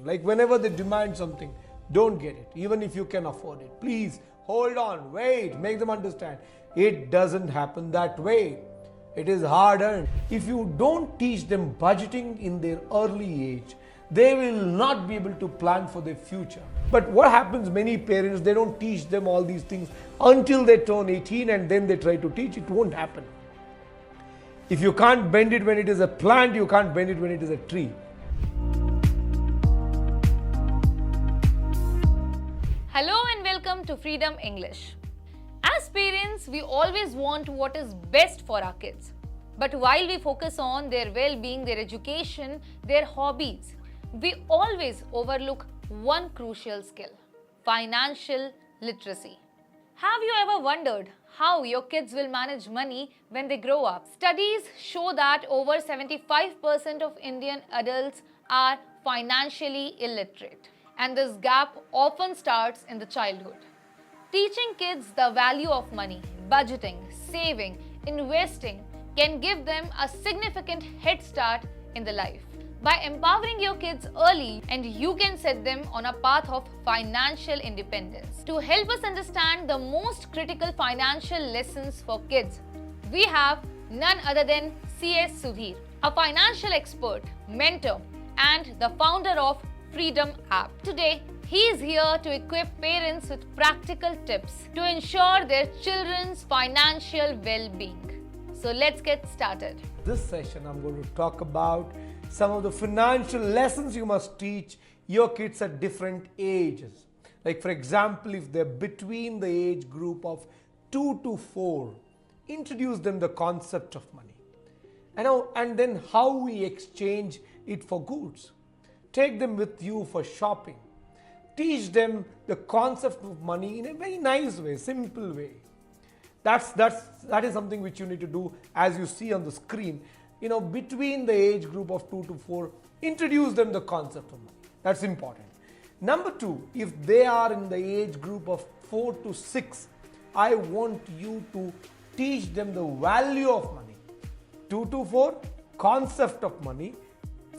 Like whenever they demand something, don't get it, even if you can afford it. Please hold on, wait, make them understand. It doesn't happen that way. It is hard earned. If you don't teach them budgeting in their early age, they will not be able to plan for their future. But what happens, many parents, they don't teach them all these things until they turn 18 and then they try to teach. It won't happen. If you can't bend it when it is a plant, you can't bend it when it is a tree. Hello and welcome to Freedom English. As parents, we always want what is best for our kids. But while we focus on their well-being, their education, their hobbies, we always overlook one crucial skill: financial literacy. Have you ever wondered how your kids will manage money when they grow up? Studies show that over 75% of Indian adults are financially illiterate, and this gap often starts in the childhood. Teaching kids the value of money, budgeting, saving, investing can give them a significant head start in the life. By empowering your kids early, and you can set them on a path of financial independence. To help us understand the most critical financial lessons for kids, we have none other than C.S. Sudhir, a financial expert, mentor, and the founder of Freedom app. Today, he is here to equip parents with practical tips to ensure their children's financial well-being. So let's get started. This session, I'm going to talk about some of the financial lessons you must teach your kids at different ages. Like for example, if they're between the age group of 2 to 4, introduce them the concept of money. And then how we exchange it for goods. Take them with you for shopping. Teach them the concept of money in a very nice way, simple way. That is something which you need to do, as you see on the screen. Between the age group of 2 to 4, introduce them the concept of money. That's important. Number 2, if they are in the age group of 4 to 6, I want you to teach them the value of money. 2 to 4, concept of money.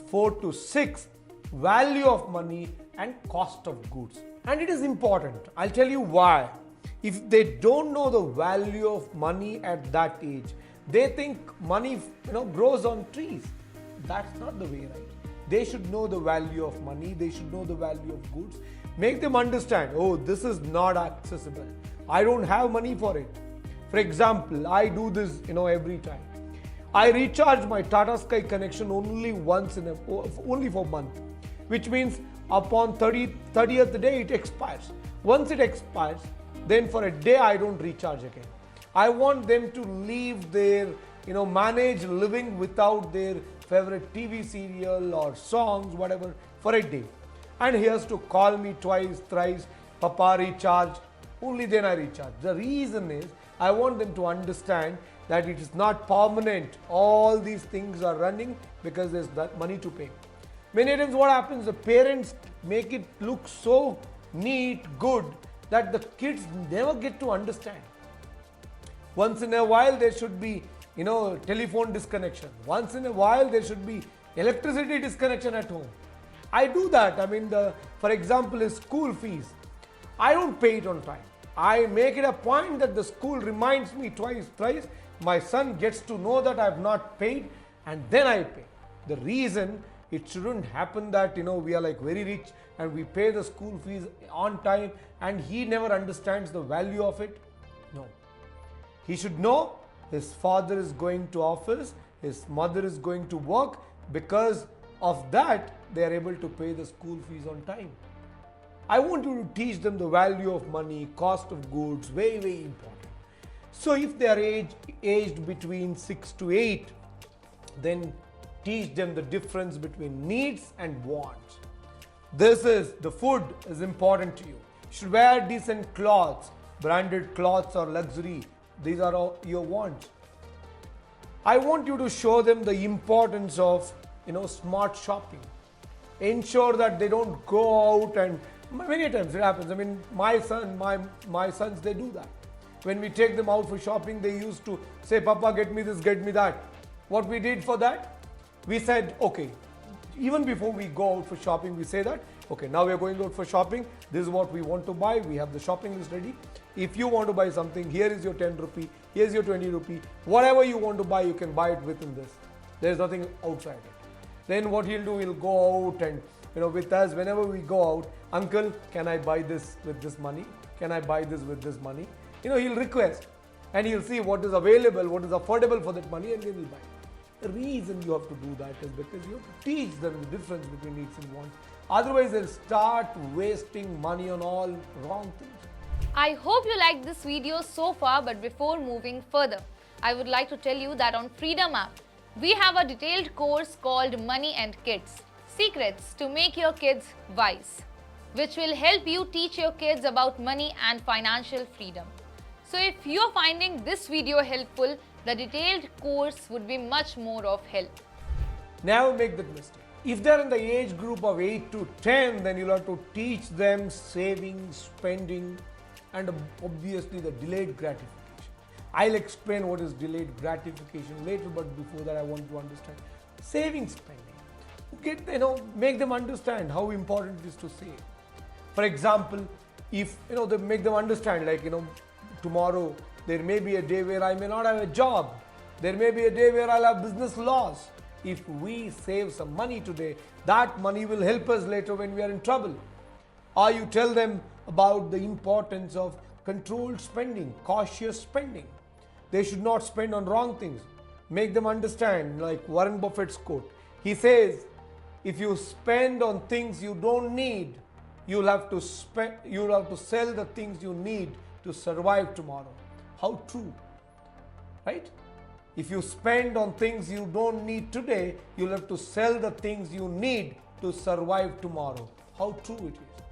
4 to 6, value of money and cost of goods. And it is important. I'll tell you why. If they don't know the value of money at that age, they think money grows on trees. That's not the way, right? They should know the value of money. They should know the value of goods. Make them understand, oh, this is not accessible. I don't have money for it. For example, I do this every time. I recharge my Tata Sky connection only only for a month, which means upon 30th day it expires. Once it expires, then for a day I don't recharge again. I want them to leave their manage living without their favorite TV serial or songs, whatever, for a day. And he has to call me twice, thrice, Papa recharge, only then I recharge. The reason is I want them to understand that it is not permanent. All these things are running because there's that money to pay. Many times what happens, the parents make it look so neat, good, that the kids never get to understand. Once in a while there should be telephone disconnection. Once in a while there should be electricity disconnection at home. I do that. For example, is school fees. I don't pay it on time. I make it a point that the school reminds me twice, thrice. My son gets to know that I have not paid, and then I pay. The reason it shouldn't happen that we are like very rich and we pay the school fees on time and he never understands the value of it. No. He should know his father is going to office, his mother is going to work. Because of that, they are able to pay the school fees on time. I want you to teach them the value of money, cost of goods, very, very important. So if they are aged between 6 to 8, then teach them the difference between needs and wants. The food is important to you. You should wear decent clothes, branded clothes or luxury. These are all your wants. I want you to show them the importance of smart shopping. Ensure that they don't go out, and many times it happens. My sons, they do that. When we take them out for shopping, they used to say, Papa, get me this, get me that. What we did for that? We said, okay, even before we go out for shopping, we say that Okay, now we are going out for shopping. This is what we want to buy. We have the shopping list ready. If you want to buy something, here is your 10 rupee, here's your 20 rupee. Whatever you want to buy, you can buy it within this. There's nothing outside it. Then what he'll do, he'll go out and, with us, whenever we go out, uncle, can I buy this with this money? Can I buy this with this money? He'll request and he'll see what is available, what is affordable for that money, and he will buy. The reason you have to do that is because you have to teach them the difference between needs and wants. Otherwise, they'll start wasting money on all wrong things. I hope you liked this video so far, but before moving further, I would like to tell you that on Freedom app, we have a detailed course called Money and Kids, Secrets to Make Your Kids Wise, which will help you teach your kids about money and financial freedom. So if you're finding this video helpful, the detailed course would be much more of help. Never make that mistake. If they're in the age group of 8 to 10, then you'll have to teach them saving, spending, and obviously the delayed gratification. I'll explain what is delayed gratification later, but before that I want to understand saving, spending. Make them understand how important it is to save. For example, if they make them understand, tomorrow there may be a day where I may not have a job. There may be a day where I'll have business loss. If we save some money today, that money will help us later when we are in trouble. Or you tell them about the importance of controlled spending, cautious spending. They should not spend on wrong things. Make them understand, like Warren Buffett's quote. He says, if you spend on things you don't need, you'll have to sell the things you need to survive tomorrow. How true, right? If you spend on things you don't need today, you'll have to sell the things you need to survive tomorrow. How true it is.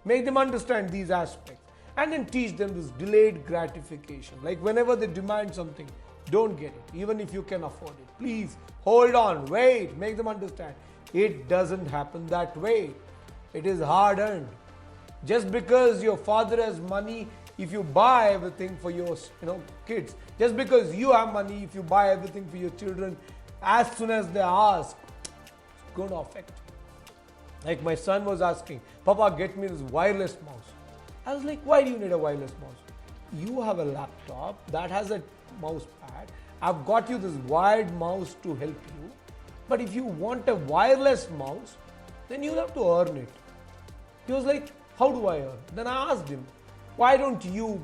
Make them understand these aspects and then teach them this delayed gratification. Like whenever they demand something, don't get it, even if you can afford it. Please hold on, wait, make them understand. It doesn't happen that way. It is hard earned. Just because your father has money, if you buy everything for your kids, just because you have money, if you buy everything for your children, as soon as they ask, it's going to affect you. Like my son was asking, Papa, get me this wireless mouse. I was like, why do you need a wireless mouse? You have a laptop that has a mouse pad. I've got you this wired mouse to help you. But if you want a wireless mouse, then you'll have to earn it. He was like, how do I earn? Then I asked him, why don't you,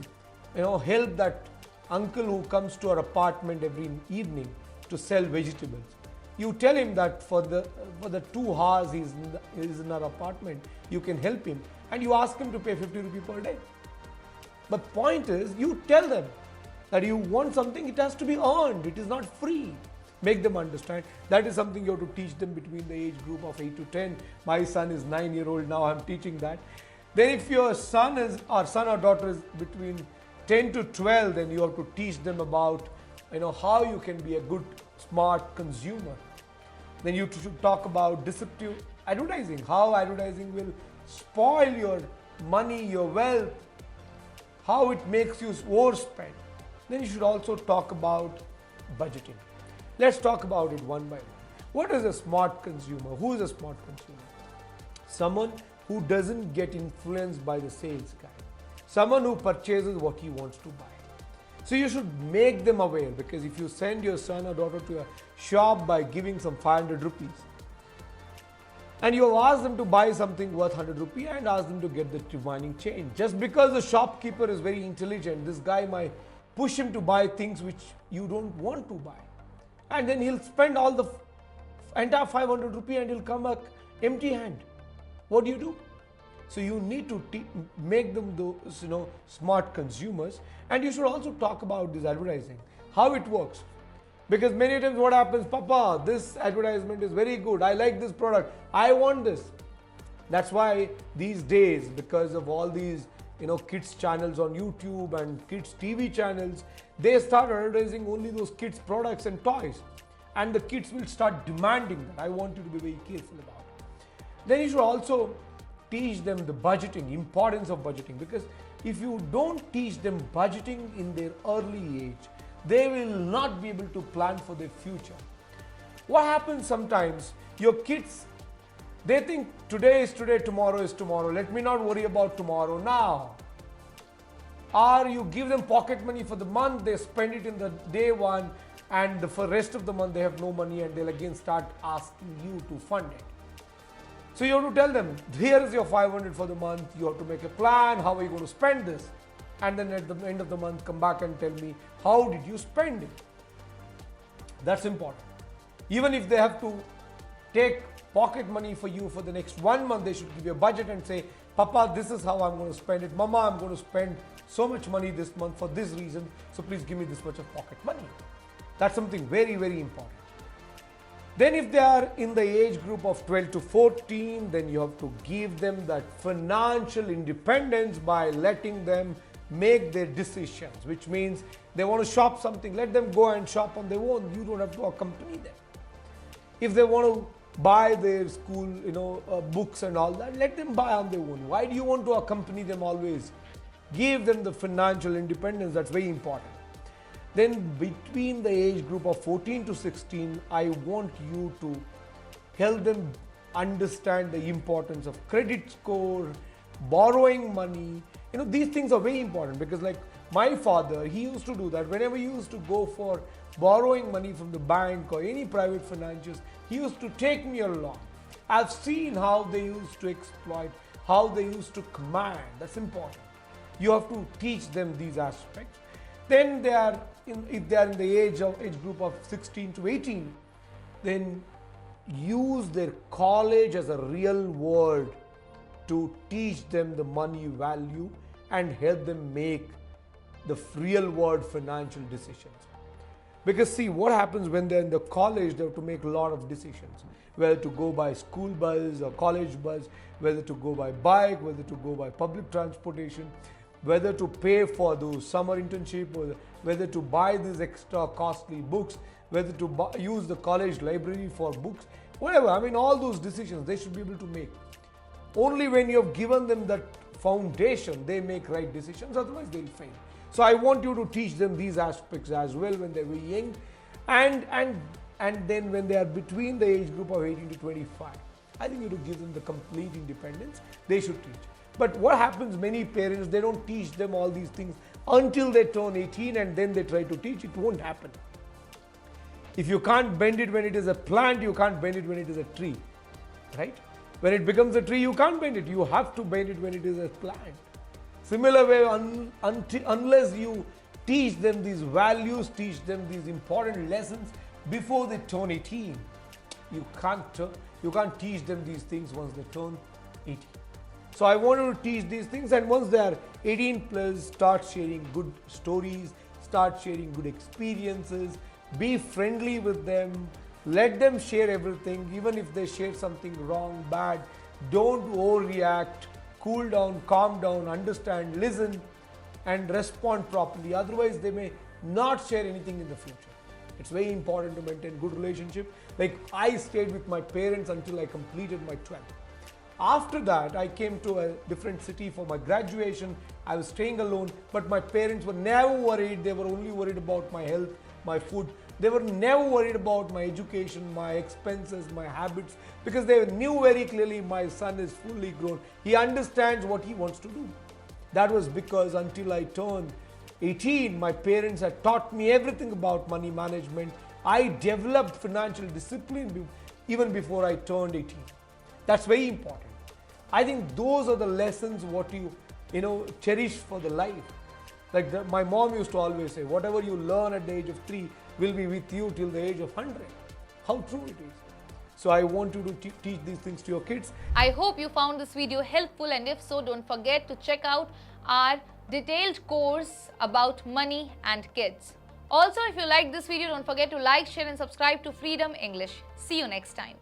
help that uncle who comes to our apartment every evening to sell vegetables? You tell him that for the 2 hours he's in our apartment, you can help him, and you ask him to pay 50 rupees per day. But point is, you tell them that you want something, it has to be earned. It is not free. Make them understand. That is something you have to teach them between the age group of 8 to 10. My son is 9-year-old now. I'm teaching that. Then if your son or daughter is between 10 to 12, then you have to teach them about how you can be a good, smart consumer. Then you should talk about deceptive advertising, how advertising will spoil your money, your wealth, how it makes you overspend. Then you should also talk about budgeting. Let's talk about it one by one. What is a smart consumer? Who is a smart consumer? Someone who doesn't get influenced by the sales guy. Someone who purchases what he wants to buy. So you should make them aware, because if you send your son or daughter to a shop by giving some 500 rupees and you have asked them to buy something worth 100 rupees and ask them to get the remaining change, just because the shopkeeper is very intelligent, this guy might push him to buy things which you don't want to buy, and then he'll spend all the entire 500 rupees and he'll come back empty hand. What do? So you need to make them those smart consumers, and you should also talk about this advertising, how it works. Because many times what happens, Papa, this advertisement is very good, I like this product, I want this. That's why these days, because of all these kids channels on YouTube and kids TV channels, they start advertising only those kids products and toys, and the kids will start demanding that. I want you to be very careful about it. Then you should also teach them the budgeting, importance of budgeting, because if you don't teach them budgeting in their early age, they will not be able to plan for their future. What happens sometimes, your kids They think today is today, tomorrow is tomorrow. Let me not worry about tomorrow now. Or you give them pocket money for the month, they spend it in the day one, and for rest of the month they have no money, and they'll again start asking you to fund it. So you have to tell them, here is your 500 for the month, you have to make a plan, how are you going to spend this? And then at the end of the month, come back and tell me, how did you spend it? That's important. Even if they have to take pocket money for you for the next 1 month, they should give you a budget and say, Papa, this is how I'm going to spend it. Mama, I'm going to spend so much money this month for this reason, so please give me this much of pocket money. That's something very, very important. Then if they are in the age group of 12 to 14, then you have to give them that financial independence by letting them make their decisions, which means they want to shop something, let them go and shop on their own. You don't have to accompany them. If they want to buy their school, books and all that, let them buy on their own. Why do you want to accompany them always? Give them the financial independence. That's very important. Then between the age group of 14 to 16, I want you to help them understand the importance of credit score, borrowing money. These things are very important, because like my father, he used to do that. Whenever he used to go for borrowing money from the bank or any private financiers, he used to take me along. I've seen how they used to exploit, how they used to command. That's important. You have to teach them these aspects. Then if they are in the age group of 16 to 18, then use their college as a real world to teach them the money value and help them make the real world financial decisions. Because see, what happens when they're in the college, they have to make a lot of decisions. Whether to go by school bus or college bus, whether to go by bike, whether to go by public transportation, whether to pay for those summer internship, or whether to buy these extra costly books, whether to use the college library for books, whatever. All those decisions they should be able to make. Only when you have given them that foundation, they make right decisions, otherwise they'll fail. So I want you to teach them these aspects as well when they're very young, and then when they are between the age group of 18 to 25, I think you have to give them the complete independence. They should teach. But what happens, many parents, they don't teach them all these things until they turn 18 and then they try to teach. It won't happen. If you can't bend it when it is a plant, you can't bend it when it is a tree, right? When it becomes a tree, you can't bend it. You have to bend it when it is a plant. Similar way, unless you teach them these values, teach them these important lessons before they turn 18, you can't teach them these things once they turn 18. So I want you to teach these things, and once they are 18 plus, start sharing good stories, start sharing good experiences, be friendly with them, let them share everything. Even if they share something wrong, bad, don't overreact, cool down, calm down, understand, listen and respond properly. Otherwise they may not share anything in the future. It's very important to maintain good relationship. Like I stayed with my parents until I completed my 12th. After that, I came to a different city for my graduation. I was staying alone, but my parents were never worried. They were only worried about my health, my food. They were never worried about my education, my expenses, my habits, because they knew very clearly my son is fully grown. He understands what he wants to do. That was because until I turned 18, my parents had taught me everything about money management. I developed financial discipline even before I turned 18. That's very important. I think those are the lessons what you cherish for the life. Like my mom used to always say, whatever you learn at the age of 3 will be with you till the age of 100. How true it is. So I want you to teach these things to your kids. I hope you found this video helpful, and if so, don't forget to check out our detailed course about money and kids. Also, if you like this video, don't forget to like, share and subscribe to Freedom English. See you next time.